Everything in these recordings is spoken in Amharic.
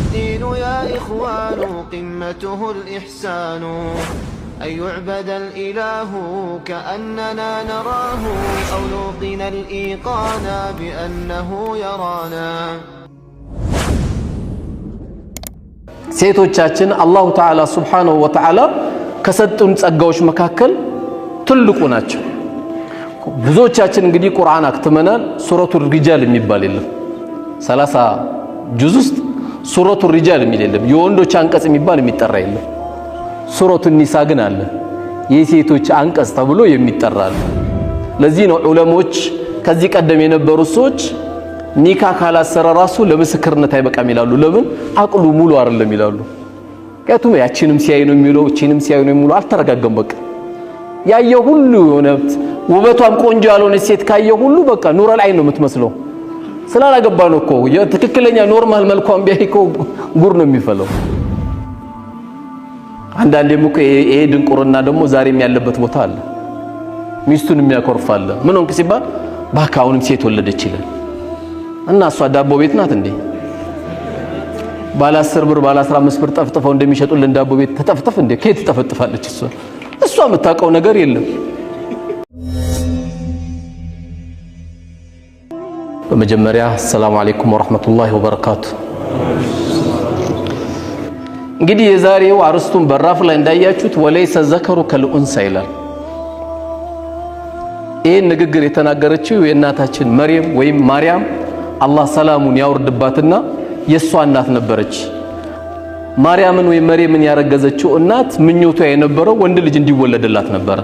والدين يا إخوان قمته الإحسان أن يعبد الإله كأننا نراه أو نوقن الإيقان بأنه يرانا ሴቶቻችን አላሁ ተዓላ ሱብሓነሁ ወተዓላ ከሰጡን ጸጋዎች መካከል ትልቁ ናቸው። ብዙዎቻችን እንግዲህ ቁርአን አክትመናል። ሱረቱል ሪጃል የሚባል የለም። 30 ጁዝ ውስጥ ሱረቱል ሪጃል የሚል የለም። የወንዶች አንቀጽ የሚባል የሚጠራ የለም። ሱረቱን ኒሳ ግን አለ። የሴቶች አንቀጽ ተብሎ የሚጠራ አለ። ለዚህ ነው ዑለሞች ከዚህ ቀደም የነበሩ ሰዎች ኒካ ካላሰረ ራሱ ለምስክርነት አይበቃም ይላሉ። ለምን? አቅሉ ሙሉ አይደለም ይላሉ። ከቱም ያቺንም ሲያይ ነው የሚለው እቺንም ሲያይ ነው የሚለው አልተረጋገም። በቃ ያየ ሁሉ የሆነ ውበቷም ቆንጆ ያልሆነ ሴት ካየ ሁሉ በቃ ኑረል አይን ነው የምትመስለው። ስላላገባ ነው እኮ የትክክለኛ ኖርማል መልኳም ቢያይ እኮ ጉር ነው የሚፈለው። አንዳንዴም እኮ ይሄ ድንቁርና ደግሞ ዛሬም ያለበት ቦታ አለ። ሚስቱን የሚያኮርፋለ ምን ሆንክ ሲባል ባካውንም ሴት ወለደች ይላል። እና እሷ ዳቦ ቤት ናት እንዴ? ባለ 10 ብር ባለ 15 ብር ጠፍጥፈው እንደሚሸጡልን ዳቦ ቤት ተጠፍጥፍ እንዴ? ከየት ተጠፍጥፋለች እሷ የምታውቀው ነገር የለም። በመጀመሪያ ሰላም አለይኩም ወራህመቱላሂ ወበረካቱ። እንግዲህ የዛሬው አርስቱን በራፍ ላይ እንዳያችሁት ወለይሰ ዘከሩ ከልኡንሳ ይላል። ይህን ንግግር የተናገረችው የእናታችን መርየም ወይም ማርያም አላህ ሰላሙን ያወርድባትና የሷ እናት ነበረች። ማርያምን ወይም መርየምን ያረገዘችው እናት ምኞቷ የነበረው ወንድ ልጅ እንዲወለድላት ነበረ።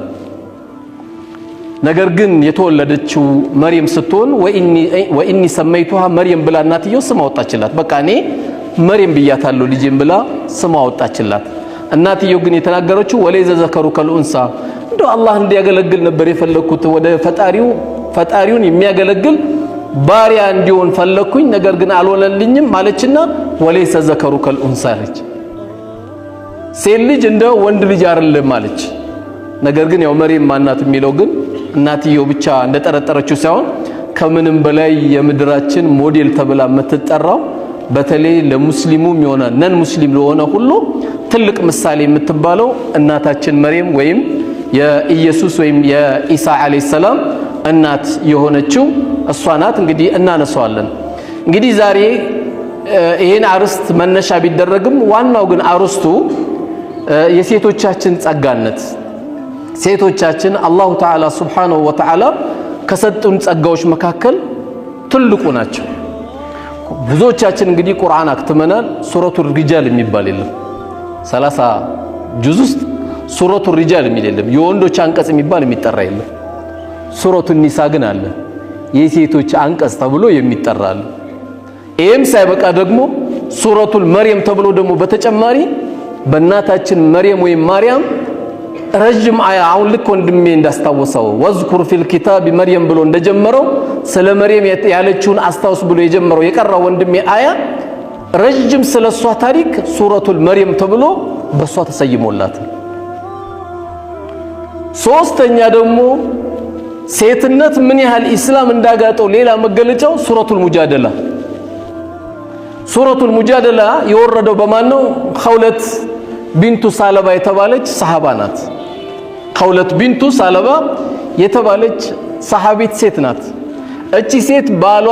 ነገር ግን የተወለደችው መርየም ስትሆን ወኢኒ ሰመይቱሃ መርየም ብላ እናትየው ስም አወጣችላት። በቃ እኔ መርየም ብያታለሁ ልጄም ብላ ስም አወጣችላት። እናትየው ግን የተናገረችው ወለይዘ ዘከሩ ከልኡንሳ እንደው አላህ እንዲያገለግል ነበር የፈለኩት፣ ወደ ፈጣሪውን የሚያገለግል ባሪያ እንዲሆን ፈለኩኝ፣ ነገር ግን አልሆነልኝም ማለችና ወለይሰ ዘከሩ ከልኡንሳ አለች። ሴት ልጅ እንደ ወንድ ልጅ አይደለም ማለች። ነገር ግን ያው መርየም ማናት የሚለው ግን እናትየው ብቻ እንደጠረጠረችው ሳይሆን ከምንም በላይ የምድራችን ሞዴል ተብላ የምትጠራው በተለይ ለሙስሊሙም የሆነ ነን ሙስሊም ለሆነ ሁሉ ትልቅ ምሳሌ የምትባለው እናታችን መርየም ወይም የኢየሱስ ወይም የኢሳ አለይሂ ሰላም እናት የሆነችው እሷ ናት። እንግዲህ እናነሳዋለን። እንግዲህ ዛሬ ይሄን አርስት መነሻ ቢደረግም ዋናው ግን አርስቱ የሴቶቻችን ጸጋነት፣ ሴቶቻችን አላሁ ተዓላ ሱብሓነሁ ወተዓላ ከሰጡን ጸጋዎች መካከል ትልቁ ናቸው። ብዙዎቻችን እንግዲህ ቁርአን አክትመናል። ሱረቱል ሪጃል የሚባል የለም። 30 ጁዝ ውስጥ ሱረቱል ሪጃል የሚል የለም። የወንዶች አንቀጽ የሚባል የሚጠራ የለም። ሱረቱን ኒሳ ግን አለ። የሴቶች አንቀጽ ተብሎ የሚጠራ አለ። ይሄም ሳይበቃ ደግሞ ሱረቱል መርየም ተብሎ ደግሞ በተጨማሪ በእናታችን መርየም ወይም ማርያም ረጅም አያ አሁን ልክ ወንድሜ እንዳስታወሰው ወዝኩር ፊል ኪታብ መርየም ብሎ እንደጀመረው ስለ መርየም ያለችውን አስታውስ ብሎ የጀመረው የቀራው ወንድሜ አያ ረጅም ስለሷ ታሪክ ሱረቱል መርየም ተብሎ በሷ ተሰይሞላት። ሶስተኛ ደግሞ ሴትነት ምን ያህል ኢስላም እንዳጋጠው ሌላ መገለጫው ሱረቱል ሙጃደላ። ሱረቱል ሙጃደላ የወረደው በማን ነው? ኸውለት ቢንቱ ሳለባ የተባለች ሰሃባ ናት። ኸውለት ቢንቱ ሳለባ የተባለች ሰሃቢት ሴት ናት። እቺ ሴት ባሏ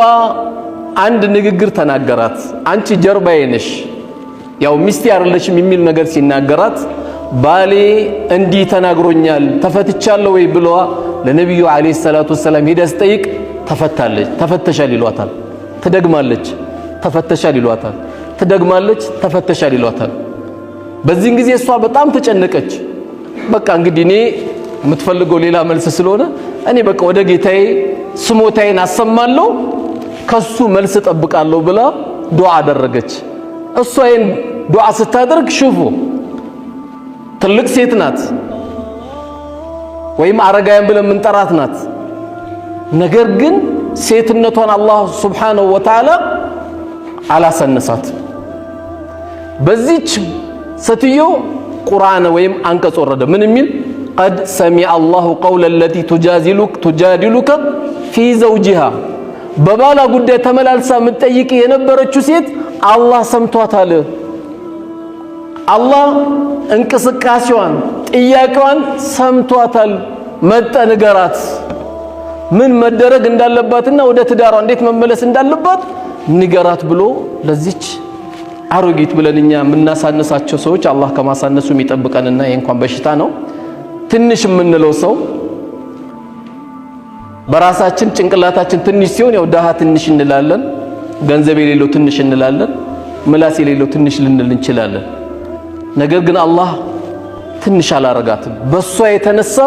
አንድ ንግግር ተናገራት። አንቺ ጀርባዬ ነሽ፣ ያው ሚስቴ አይደለሽም የሚል ነገር ሲናገራት ባሌ እንዲህ ተናግሮኛል ተፈትቻለሁ ወይ ብሏ ለነብዩ አለይሂ ሰላቱ ወሰለም ሄዳ ስጠይቅ ተፈተሻል ይሏታል። ትደግማለች፣ ተፈተሻል ይሏታል። ትደግማለች፣ ተፈተሻል ይሏታል። በዚህን ጊዜ እሷ በጣም ተጨነቀች። በቃ እንግዲህ እኔ የምትፈልገው ሌላ መልስ ስለሆነ እኔ በቃ ወደ ጌታዬ ስሞታዬን አሰማለሁ ከሱ መልስ ጠብቃለሁ ብላ ዱዓ አደረገች። እሷ ይሄን ዱዓ ስታደርግ ሹፉ ትልቅ ሴት ናት ወይም አረጋያን ብለን ምንጠራት ናት። ነገር ግን ሴትነቷን አላህ ሱብሓነሁ ወተዓላ አላሰነሳት። በዚች ሴትዮ ቁርአን ወይም አንቀጽ ወረደ። ምን የሚል ቀድ ሰሚዐ አላሁ ቀውለ ለቲ ቱጃዲሉከ ፊ ዘውጂሃ በባላ ጉዳይ ተመላልሳ የምትጠይቅ የነበረችው ሴት አላህ ሰምቷታል። አላህ እንቅስቃሴዋን ጥያቄዋን ሰምቷታል። መጣ ንገራት ምን መደረግ እንዳለባትና ወደ ትዳሯ እንዴት መመለስ እንዳለባት ንገራት ብሎ ለዚች አሮጊት ብለንኛ የምናሳነሳቸው ሰዎች አላህ ከማሳነሱ የሚጠብቀንና ይሄ እንኳን በሽታ ነው። ትንሽ የምንለው ሰው በራሳችን ጭንቅላታችን ትንሽ ሲሆን ያው ዳሃ ትንሽ እንላለን፣ ገንዘብ የሌለው ትንሽ እንላለን፣ ምላስ የሌለው ትንሽ ልንል እንችላለን። ነገር ግን አላህ ትንሽ አላረጋትም። በሷ የተነሳ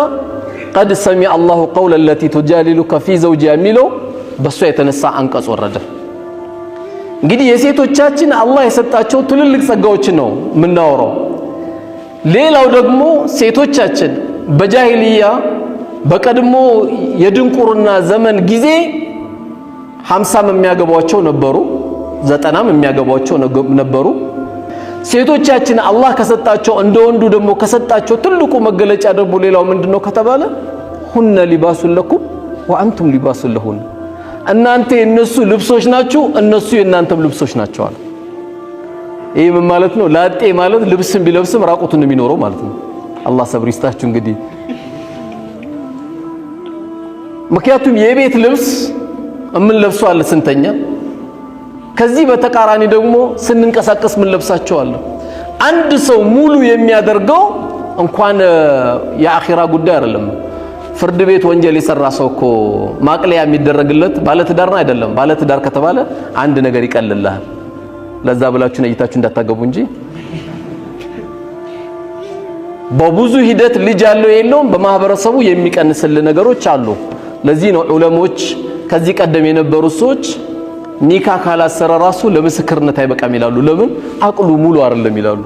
قد سمع الله قول التي تجادلك في زوجها የሚለው በሷ የተነሳ አንቀጽ ወረደ። እንግዲህ የሴቶቻችን አላህ የሰጣቸው ትልልቅ ጸጋዎች ነው የምናወራው። ሌላው ደግሞ ሴቶቻችን በጃሂልያ በቀድሞ የድንቁርና ዘመን ጊዜ 50 የሚያገቧቸው ነበሩ፣ 90 የሚያገቧቸው ነበሩ። ሴቶቻችን አላህ ከሰጣቸው እንደ ወንዱ ደግሞ ከሰጣቸው ትልቁ መገለጫ ደግሞ ሌላው ምንድነው ከተባለ ሁነ ሊባሱን ለኩም ወአንቱም ሊባሱን ለሁን፣ እናንተ የነሱ ልብሶች ናችሁ እነሱ የናንተም ልብሶች ናቸው አለ። ይሄ ምን ማለት ነው? ላጤ ማለት ልብስም ቢለብስም ራቁቱን የሚኖረው ማለት ነው። አላህ ሰብር ይስጣችሁ። እንግዲህ ምክንያቱም የቤት ልብስ ምን ለብሶ አለ ስንተኛ፣ ከዚህ በተቃራኒ ደግሞ ስንንቀሳቀስ ምን ለብሳቸው አለ። አንድ ሰው ሙሉ የሚያደርገው እንኳን የአኺራ ጉዳይ አይደለም። ፍርድ ቤት ወንጀል የሰራ ሰው እኮ ማቅለያ የሚደረግለት ባለትዳር ነው አይደለም። ባለትዳር ከተባለ አንድ ነገር ይቀልልሃል። ለዛ ብላችሁ ነይታችሁ እንዳታገቡ እንጂ በብዙ ሂደት ልጅ ያለው የለውም በማህበረሰቡ የሚቀንስል ነገሮች አሉ። ለዚህ ነው ዑለሞች ከዚህ ቀደም የነበሩ ሰዎች ኒካ ካላሰረ ራሱ ለምስክርነት አይበቃም ይላሉ። ለምን? አቅሉ ሙሉ አይደለም ይላሉ።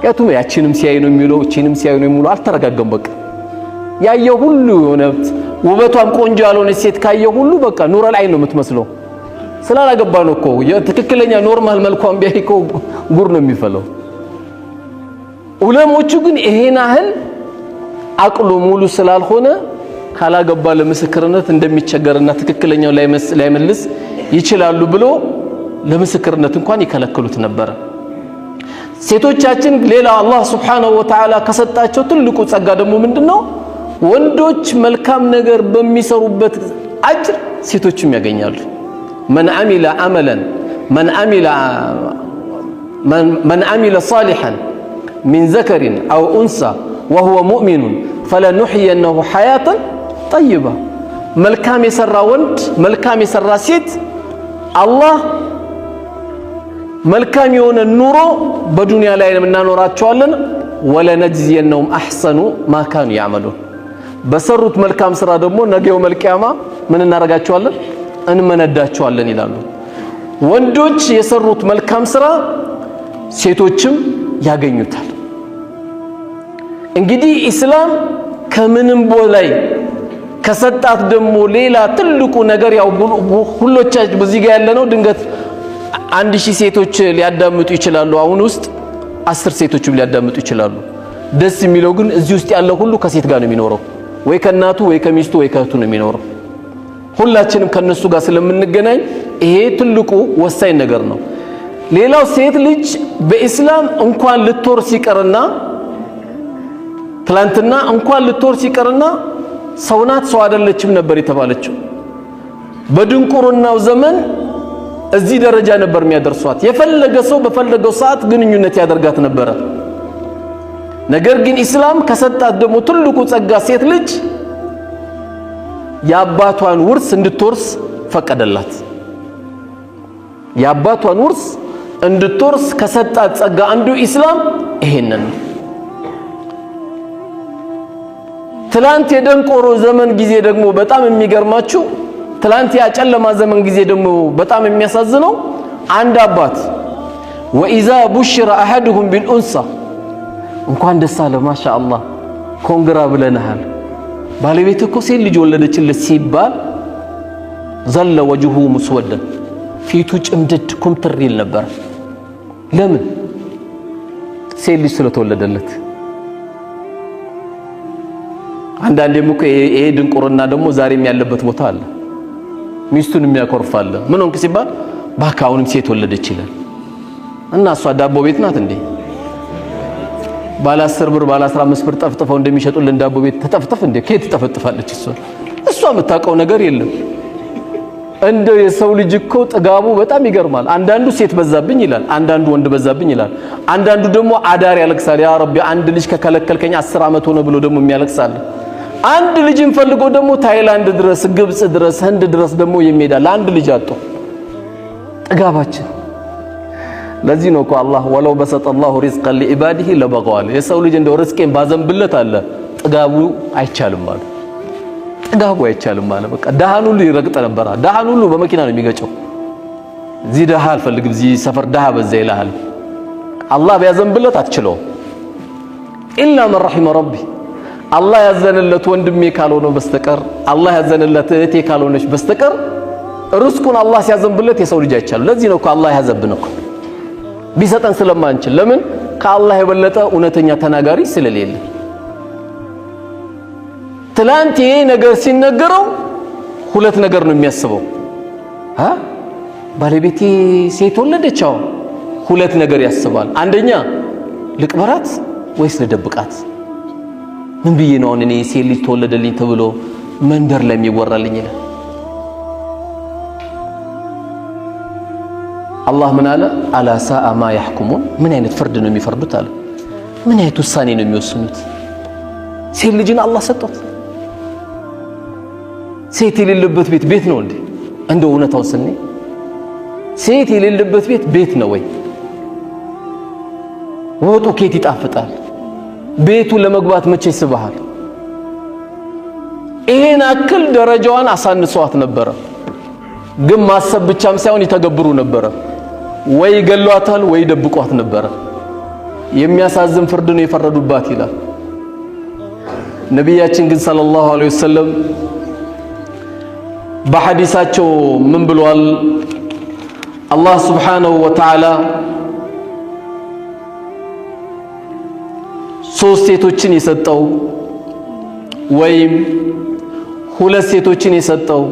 ያቱም ያቺንም ሲያይ ነው የሚለው እቺንም ሲያይ ነው የሚለው አልተረጋገም። በቃ ያየው ሁሉ የሆነ ውበቷም ቆንጆ ያልሆነ ሴት ካየው ሁሉ በቃ ኑረል አይን ነው የምትመስለው። ስላላገባ ነው እኮ የትክክለኛ ኖርማል መልኳም ቢያይኮ ጉር ነው የሚፈለው። ዑለሞቹ ግን ይሄን ያህል አቅሉ ሙሉ ስላልሆነ ካላገባ ለምስክርነት እንደሚቸገርና ትክክለኛው ላይመልስ ይችላሉ ብሎ ለምስክርነት እንኳን ይከለክሉት ነበር። ሴቶቻችን ሌላ አላህ Subhanahu Wa Ta'ala ከሰጣቸው ትልቁ ጸጋ ደግሞ ምንድነው? ወንዶች መልካም ነገር በሚሰሩበት አጅር ሴቶችም ያገኛሉ። من عمل صالحا من ذكر أو أنثى وهو مؤمن فلنحيينه حياة طيبة መልካም የሰራ ወንድ መልካም የሰራ ሴት አላህ መልካም የሆነ ኑሮ በዱንያ ላይ እናኖራቸዋለን። ወለነጅዚየነሁም አህሰኑ ማ ካኑ ያዕመሉን በሰሩት መልካም ስራ ደግሞ ነገው መልቂያማ ምን እናረጋቸዋለን? እንመነዳቸዋለን ይላሉ። ወንዶች የሰሩት መልካም ስራ ሴቶችም ያገኙታል። እንግዲህ ኢስላም ከምንም በላይ ከሰጣት ደግሞ ሌላ ትልቁ ነገር ያው ሁሎቻችን በዚህ ጋር ያለነው ድንገት 1000 ሴቶች ሊያዳምጡ ይችላሉ። አሁን ውስጥ 10 ሴቶችም ሊያዳምጡ ይችላሉ። ደስ የሚለው ግን እዚህ ውስጥ ያለው ሁሉ ከሴት ጋር ነው የሚኖረው፣ ወይ ከናቱ ወይ ከሚስቱ ወይ ከእህቱ ነው የሚኖረው። ሁላችንም ከነሱ ጋር ስለምንገናኝ ይሄ ትልቁ ወሳኝ ነገር ነው። ሌላው ሴት ልጅ በእስላም እንኳን ልትወርስ ይቀርና ትላንትና እንኳን ልትወርስ ይቀርና ሰውናት ሰው አይደለችም ነበር የተባለችው። በድንቁርናው ዘመን እዚህ ደረጃ ነበር የሚያደርሷት። የፈለገ ሰው በፈለገው ሰዓት ግንኙነት ያደርጋት ነበረ። ነገር ግን ኢስላም ከሰጣት ደግሞ ትልቁ ጸጋ ሴት ልጅ የአባቷን ውርስ እንድትወርስ ፈቀደላት። የአባቷን ውርስ እንድትወርስ ከሰጣት ጸጋ አንዱ ኢስላም ይሄንን ነው። ትላንት የደንቆሮ ዘመን ጊዜ ደግሞ በጣም የሚገርማችሁ ትላንት ያጨለማ ዘመን ጊዜ ደግሞ በጣም የሚያሳዝነው አንድ አባት ወኢዛ ቡሽረ አሐዱሁም ቢልኡንሳ እንኳን ደስ አለ ማሻአላህ ኮንግራ ብለናል ባለቤት እኮ ሴት ልጅ ወለደችለት ሲባል ዘለ ወጅሁ ሙስወደን ፊቱ ጭምድድ ኩምትር ይል ነበር። ለምን? ሴት ልጅ ስለተወለደለት። አንዳንዴም እኮ ይሄ ድንቁርና ደግሞ ዛሬም ያለበት ቦታ አለ። ሚስቱን የሚያኮርፋለ ምን ሆንክ ሲባል ባካውንም ሴት ወለደች ይላል። እና እሷ ዳቦ ቤት ናት እንዴ? ባለ 10 ብር ባለ 15 ብር ጠፍጥፈው እንደሚሸጡልን ዳቦ ቤት ተጠፍጥፍ እንዴ? ከየት ትጠፈጥፋለች እሷ የምታውቀው ነገር የለም። እንደው የሰው ልጅ እኮ ጥጋቡ በጣም ይገርማል። አንዳንዱ ሴት በዛብኝ ይላል፣ አንዳንዱ ወንድ በዛብኝ ይላል፣ አንዳንዱ ደግሞ አዳር ያለቅሳል። ያ ረቢ አንድ ልጅ ከከለከልከኝ 10 ዓመት ሆነ ብሎ ደግሞ የሚያለቅሳል። አንድ ልጅን ፈልጎ ደግሞ ታይላንድ ድረስ ግብጽ ድረስ ህንድ ድረስ ደግሞ የሚሄዳል አንድ ልጅ አጥቶ። ጥጋባችን ለዚህ ነው እኮ አላህ ወለው በሰጠላሁ ሪዝቀን ሊኢባዲሂ ለበገዋል። የሰው ልጅ እንደው ርዝቄን ባዘንብለት አለ ጥጋቡ አይቻልም ማለት ጥጋቡ አይቻልም ማለት በቃ ደሃን ሁሉ ይረግጥ ነበር። ደሃን ሁሉ በመኪና ነው የሚገጨው። እዚህ ደሃ አልፈልግም እዚህ ሰፈር ደሃ በዛ ይልሃል። አላህ ቢያዘንብለት አትችለውም። ኢላ መን ረሒመ ረቢ አላህ ያዘነለት ወንድሜ ካልሆነ በስተቀር አላህ ያዘነለት እህቴ ካልሆነች በስተቀር ርዝቁን አላህ ሲያዘንብለት የሰው ልጅ አይቻልም። ለዚህ ነው እኮ አላህ ያዘብን እኮ ቢሰጠን ስለማንችል። ለምን ከአላህ የበለጠ እውነተኛ ተናጋሪ ስለሌለ። ትላንት ይሄ ነገር ሲነገረው ሁለት ነገር ነው የሚያስበው። ባለቤቴ ሴት ወለደች፣ ሁለት ነገር ያስባል። አንደኛ ልቅበራት ወይስ ልደብቃት? ምን ብዬ ነው እኔ ሴት ልጅ ተወለደልኝ ተብሎ መንደር ላይ የሚወራልኝ ይላል። አላህ ምን አለ? አላ ሳአ ማ ያሕኩሙን። ምን አይነት ፍርድ ነው የሚፈርዱት አለ። ምን አይነት ውሳኔ ነው የሚወስኑት? ሴት ልጅን አላህ ሰጥቶት ሴት የሌለበት ቤት ቤት ነው እንዴ? እንደው እውነታው ስንይ ሴት የሌለበት ቤት ቤት ነው ወይ? ወጡ ኬት ይጣፍጣል? ቤቱ ለመግባት መቼ ይስብሃል? ይሄን አክል ደረጃዋን አሳንሷት ነበረ። ግን ማሰብ ብቻም ሳይሆን ይተገብሩ ነበረ። ወይ ገሏታል ወይ ደብቋት ነበረ። የሚያሳዝን ፍርድ ነው የፈረዱባት ይላል ነቢያችን። ግን ሰለላሁ ዐለይሂ ወሰለም በሐዲሳቸው ምን ብለዋል? አላህ ሱብሓነሁ ወተዓላ ሶስት ሴቶችን የሰጠው ወይም ሁለት ሴቶችን የሰጠው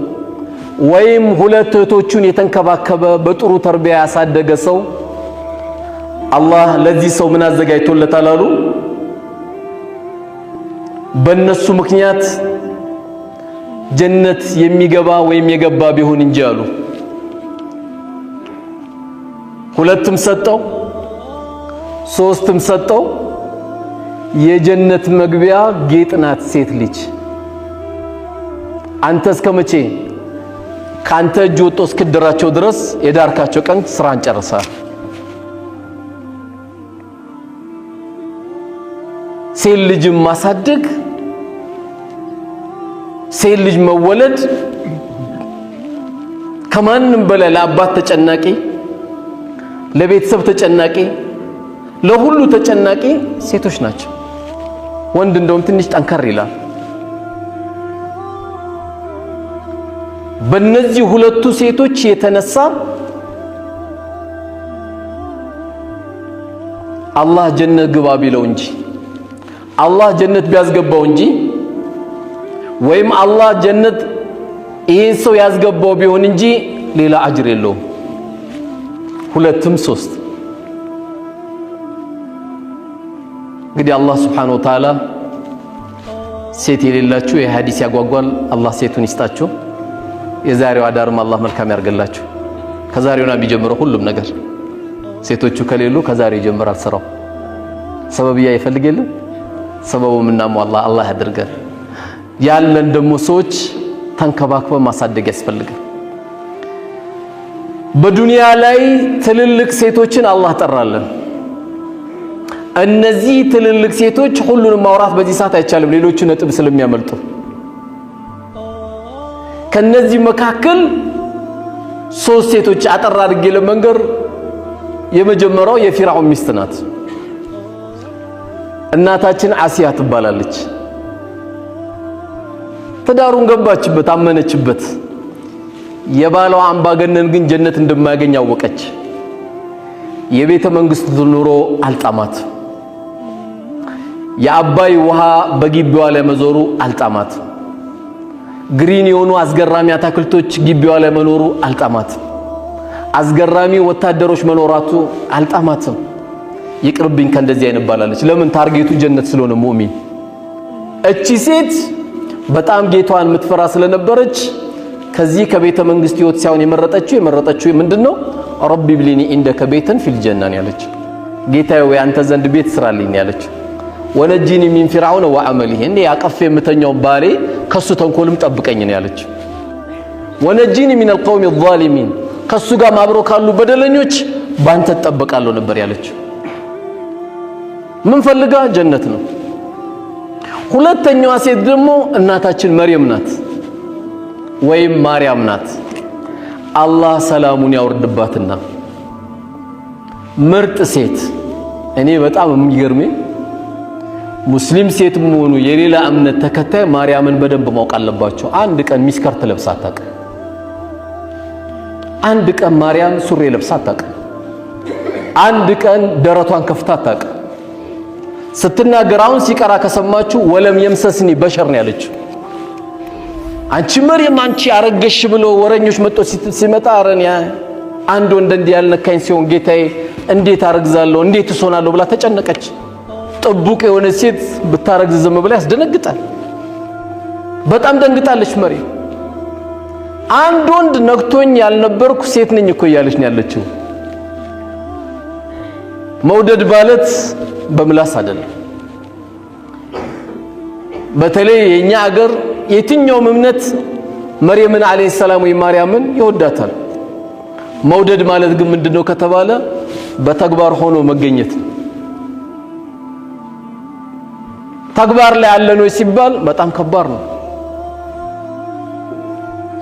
ወይም ሁለት እህቶቹን የተንከባከበ በጥሩ ተርቢያ ያሳደገ ሰው አላህ ለዚህ ሰው ምን አዘጋጅቶለታል አሉ? በእነሱ ምክንያት ጀነት የሚገባ ወይም የገባ ቢሆን እንጂ አሉ። ሁለትም ሰጠው ሶስትም ሰጠው የጀነት መግቢያ ጌጥ ናት ሴት ልጅ። አንተ እስከመቼ ካንተ እጅ ወጥቶ እስክድራቸው ድረስ የዳርካቸው ቀን ስራን ጨርሰሃል። ሴት ልጅ ማሳደግ ሴት ልጅ መወለድ ከማንም በላይ ለአባት ተጨናቂ፣ ለቤተሰብ ተጨናቂ፣ ለሁሉ ተጨናቂ ሴቶች ናቸው። ወንድ እንደውም ትንሽ ጠንከር ይላል። በእነዚህ ሁለቱ ሴቶች የተነሳ አላህ ጀነት ግባ ቢለው እንጂ አላህ ጀነት ቢያስገባው እንጂ ወይም አላህ ጀነት ይሄን ሰው ያስገባው ቢሆን እንጂ ሌላ አጅር የለውም። ሁለትም ሶስት። እንግዲህ አላህ ሱብሓነሁ ወተዓላ ሴት የሌላችሁ ይህ ሐዲስ ያጓጓል። አላህ ሴቱን ይስጣችሁ። የዛሬው አዳርም አላህ መልካም ያርገላችሁ። ከዛሬውና ቢጀምረው ሁሉም ነገር ሴቶቹ ከሌሉ ከዛሬ ይጀምራል ስራው። ሰበብያ ይፈልግ የለም ሰበቡ ምናሟላ አላህ ያድርገን። ያለን ደግሞ ሰዎች ተንከባክበን ማሳደግ ያስፈልጋል። በዱንያ ላይ ትልልቅ ሴቶችን አላህ ጠራለን። እነዚህ ትልልቅ ሴቶች ሁሉንም ማውራት በዚህ ሰዓት አይቻልም፣ ሌሎቹ ነጥብ ስለሚያመልጡ። ከነዚህ መካከል ሶስት ሴቶች አጠር አድርጌ ለመንገር፣ የመጀመሪያው የፊርዓውን ሚስት ናት። እናታችን አሲያ ትባላለች። ትዳሩን ገባችበት፣ አመነችበት። የባሏ አምባገነን ግን ጀነት እንደማያገኝ አወቀች። የቤተ መንግስት ኑሮ አልጣማት። የአባይ ውሃ በግቢዋ ላይ መዞሩ አልጣማት። ግሪን የሆኑ አስገራሚ አታክልቶች ግቢዋ ላይ መኖሩ አልጣማት። አስገራሚ ወታደሮች መኖራቱ አልጣማትም። ይቅርብኝ ከእንደዚህ አይነት ባላለች። ለምን? ታርጌቱ ጀነት ስለሆነ ሙእሚን። እቺ ሴት በጣም ጌቷን የምትፈራ ስለነበረች ከዚህ ከቤተ መንግስት ህይወት ሳይሆን የመረጠችው ምንድነው? ረቢ ብሊኒ ኢንደከ ቤተን ፊል ጀና ያለች። ጌታዬ ወይ አንተ ዘንድ ቤት ስራልኝ ያለች። ወነጂኒ ሚን ፊርዓውን ወዐመሊሂ እንዴ ያቀፈ የምተኛው ባሌ ከሱ ተንኮልም ጠብቀኝ ነው ያለች። ወነጂኒ ሚን القوم الظالمين ከሱ ጋር ማብሮ ካሉ በደለኞች ባንተ ተጠበቃለሁ ነበር ያለች። ምን ፈልጋ? ጀነት ነው። ሁለተኛዋ ሴት ደግሞ እናታችን መርየም ናት ወይም ማርያም ናት። አላህ ሰላሙን ያወርድባትና ምርጥ ሴት። እኔ በጣም የሚገርመኝ ሙስሊም ሴት መሆኑ የሌላ እምነት ተከታይ ማርያምን በደንብ ማወቅ አለባቸው። አንድ ቀን ሚስከርት ለብሳ አታውቅም። አንድ ቀን ማርያም ሱሪ ለብሳ አታውቅም። አንድ ቀን ደረቷን ከፍታ አታውቅም። ስትናገር አሁን ሲቀራ ከሰማችሁ ወለም የምሰስኒ በሸር ነው ያለችው። አንቺ መርየም አንቺ አረገሽ ብሎ ወረኞች መጥቶ ሲመጣ አረኛ አንድ ወንድ እንዲህ ያልነካኝ ሲሆን ጌታዬ እንዴት አረግዛለሁ እንዴት እሶናለሁ ብላ ተጨነቀች። ጥቡቅ የሆነ ሴት ብታረግዝ ዝም ብላ ያስደነግጣል። በጣም ደንግጣለች መርየም። አንድ ወንድ ነክቶኝ ያልነበርኩ ሴት ነኝ እኮ እያለች ነው ያለችው። መውደድ ማለት በምላስ አይደለም። በተለይ የኛ አገር የትኛውም እምነት መርየምን አለይሂ ሰላም ወይ ማርያምን ይወዳታል። መውደድ ማለት ግን ምንድነው ከተባለ በተግባር ሆኖ መገኘት። ተግባር ላይ ያለ ነው ሲባል በጣም ከባድ ነው።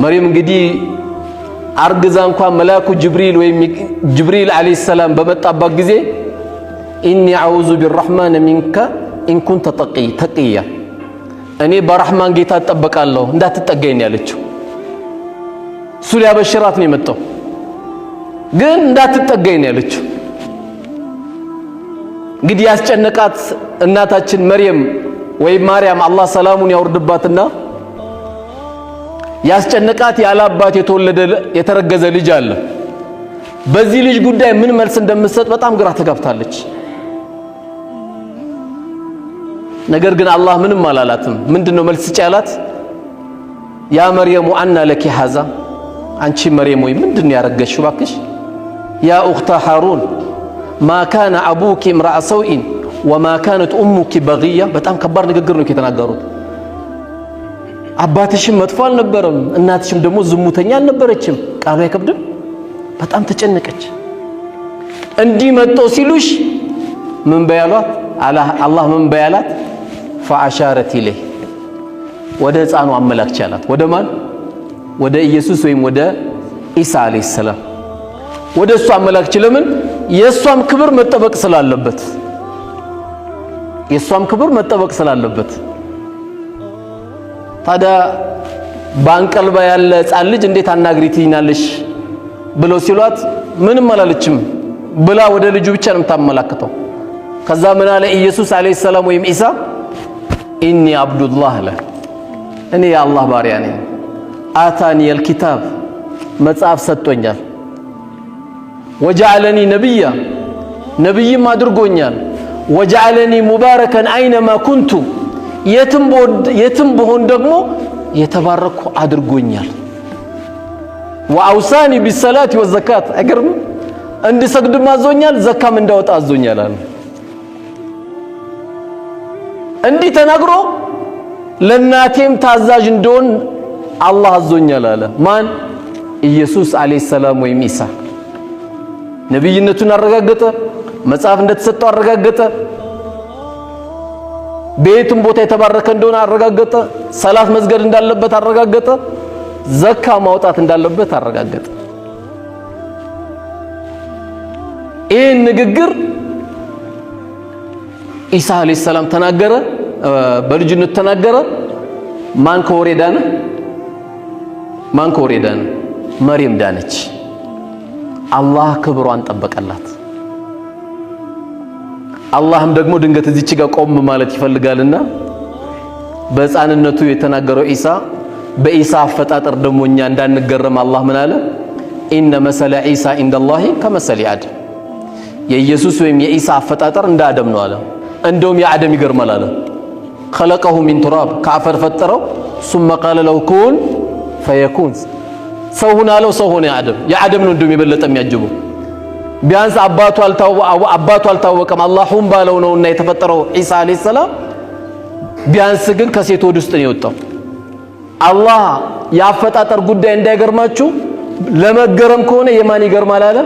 መርየም እንግዲህ አርግዛ እንኳን መላኩ ጅብሪል አለይሂ ሰላም በመጣባት ጊዜ ኢኒ አዑዙ ቢርረህማን ሚንከ ኢን ኩንተ ተቂያ እኔ በረህማን ጌታ እጠበቃለሁ እንዳትጠጋኝ ያለችው። እሱ ሊያበሽራት ነው የመጣው፣ ግን እንዳትጠጋኝ ያለችው። እንግዲህ ያስጨነቃት እናታችን መርየም ወይ ማርያም አላህ ሰላሙን ያወርድባትና ያስጨነቃት ያላባት የተረገዘ ልጅ አለ። በዚህ ልጅ ጉዳይ ምን መልስ እንደምትሰጥ በጣም ግራ ተጋብታለች። ነገር ግን አላህ ምንም አላላትም። ምንድነው መልስ ጫላት? ያ መርየም አና ለኪ ሀዛ፣ አንቺ መርየም ወይ ምንድነው ያረገሽው ባክሽ? ያ ኡኽታ ሃሩን ማ ካነ አቡኪ እምራአ ሰውኢን ወማ ካነት ኡሙኪ በግያ። በጣም ከባድ ንግግር ነው የተናገሩት። አባትሽም መጥፎ አልነበረም፣ እናትሽም ደግሞ ዝሙተኛ አልነበረችም። ቃሉ አይከብድም? በጣም ተጨነቀች። እንዲህ መጥተው ሲሉሽ ምን በያሏት? አላህ ምን በያላት? ፈአሻረት ኢለይህ ወደ ህፃኑ አመላክች አላት። ወደ ማን? ወደ ኢየሱስ ወይም ወደ ኢሳ አለይሂ ሰላም ወደ እሱ አመላክች። ለምን? የእሷም ክብር መጠበቅ ስላለበት፣ የእሷም ክብር መጠበቅ ስላለበት። ታዲያ በአንቀልባ ያለ ህፃን ልጅ እንዴት አናግሪ ትይኛለሽ ብለው ሲሏት ምንም አላለችም ብላ ወደ ልጁ ብቻ ነው የምታመላክተው። ከዛ ምን አለ ኢየሱስ አለይሂ ሰላም ወይም ኢሳ ኢኒ አብዱላህ አለ፣ እኔ የአላህ ባሪያ ነኝ። አታኒየል ኪታብ መጽሐፍ ሰጥቶኛል። ወጀዐለኒ ነቢያ ነቢይም አድርጎኛል። ወጀዐለኒ ሙባረከን አይነማ ኩንቱ የትም ብሆን ደግሞ የተባረኩ አድርጎኛል። ወአውሳኒ ቢሰላቲ ወዘካት አይገርም? እንድሰግድም አዞኛል፣ ዘካም እንዳወጣ አዞኛል አለ። እንዲህ ተናግሮ ለናቴም ታዛዥ እንደሆን አላህ አዞኛል አለ። ማን? ኢየሱስ አለይሂ ሰላም ወይም ኢሳ። ነብይነቱን አረጋገጠ፣ መጽሐፍ እንደተሰጠው አረጋገጠ፣ ቤቱም ቦታ የተባረከ እንደሆነ አረጋገጠ፣ ሰላት መስገድ እንዳለበት አረጋገጠ፣ ዘካ ማውጣት እንዳለበት አረጋገጠ። ይህን ንግግር ኢሳ አለይሂ ሰላም ተናገረ፣ በልጅነቱ ተናገረ። ማን ከወሬ ዳነ? ማን ከወሬ ዳነ? መርየም ዳነች። አላህ ክብሯን ጠበቀላት። አላህም ደግሞ ድንገት እዚች ጋር ቆም ማለት ይፈልጋልና በሕፃንነቱ የተናገረው ኢሳ በኢሳ አፈጣጠር ደግሞ እኛ እንዳንገረም አላህ ምን አለ? ኢነ መሰለ ዒሳ ኢንደላሂ ከመሰሊ አደም የኢየሱስ ወይም የኢሳ አፈጣጠር እንደ አደም ነው አለ። እንደውም የአደም ይገርማል አለ። خلقه من تراب ከአፈር ፈጠረው ثم قال له كن فيكون ሰው ሁን አለው ሰው ሆነ። የአደም ነው እንደውም የበለጠ የሚያጅበው። ቢያንስ አባቱ አልታወቀም አላህ ሁን ባለው ነውና የተፈጠረው ዒሳ አለይሂ ሰላም። ቢያንስ ግን ከሴት ወድ ውስጥ ነው የወጣው። አላህ የአፈጣጠር ጉዳይ እንዳይገርማችሁ ለመገረም ከሆነ የማን ይገርማል አለ?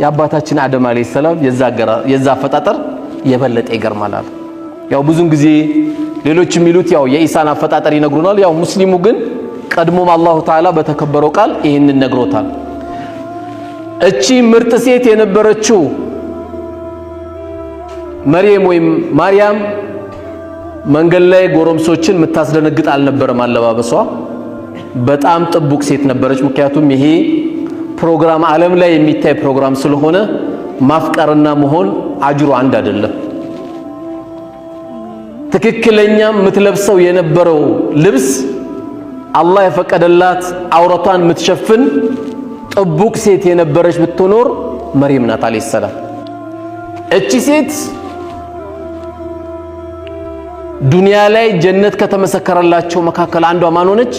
የአባታችን አደም አለይሂ ሰላም የዛ አፈጣጠር የበለጠ ይገርማል አለ። ያው ብዙን ጊዜ ሌሎች የሚሉት ያው የኢሳን አፈጣጠር ይነግሩናል። ያው ሙስሊሙ ግን ቀድሞም አላሁ ተዓላ በተከበረው ቃል ይህንን ነግሮታል። እቺ ምርጥ ሴት የነበረችው መርየም ወይም ማርያም መንገድ ላይ ጎረምሶችን የምታስደነግጥ አልነበረም አለባበሷ። በጣም ጥቡቅ ሴት ነበረች። ምክንያቱም ይሄ ፕሮግራም ዓለም ላይ የሚታይ ፕሮግራም ስለሆነ ማፍቀርና መሆን አጅሩ አንድ አይደለም። ትክክለኛ የምትለብሰው የነበረው ልብስ አላህ የፈቀደላት አውረቷን የምትሸፍን ጥቡቅ ሴት የነበረች ብትኖር መርየም ናት አለይሂ ሰላም። እቺ ሴት ዱንያ ላይ ጀነት ከተመሰከረላቸው መካከል አንዷ ማን ሆነች?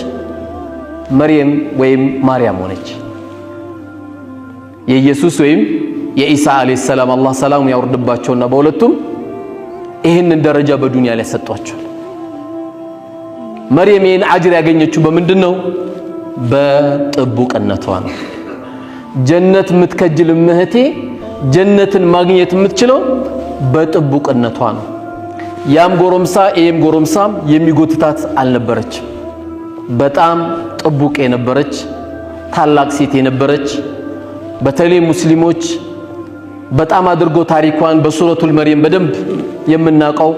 መርየም ወይም ማርያም ሆነች። የኢየሱስ ወይም የኢሳ አለይሂ ሰላም አላህ ሰላሙ ያወርድባቸውና በሁለቱም ይህንን ደረጃ በዱንያ ላይ ሰጧቸው። መርየም ይህን አጅር ያገኘችው በምንድን ነው? በጥቡቅነቷ ነው። ጀነት የምትከጅል እህቴ ጀነትን ማግኘት የምትችለው በጥቡቅነቷ ነው። ያም ጎረምሳ ይሄም ጎረምሳም የሚጎትታት አልነበረችም። በጣም ጥቡቅ የነበረች ታላቅ ሴት የነበረች በተለይ ሙስሊሞች በጣም አድርጎ ታሪኳን በሱረቱል መርየም በደንብ የምናውቀው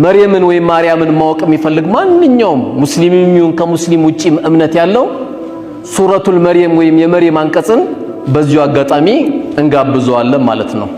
መርየምን ወይም ማርያምን ማወቅ የሚፈልግ ማንኛውም ሙስሊምም ይሁን ከሙስሊም ውጪም እምነት ያለው ሱረቱል መርየም ወይም የመርየም አንቀጽን በዚሁ አጋጣሚ እንጋብዘዋለን ማለት ነው።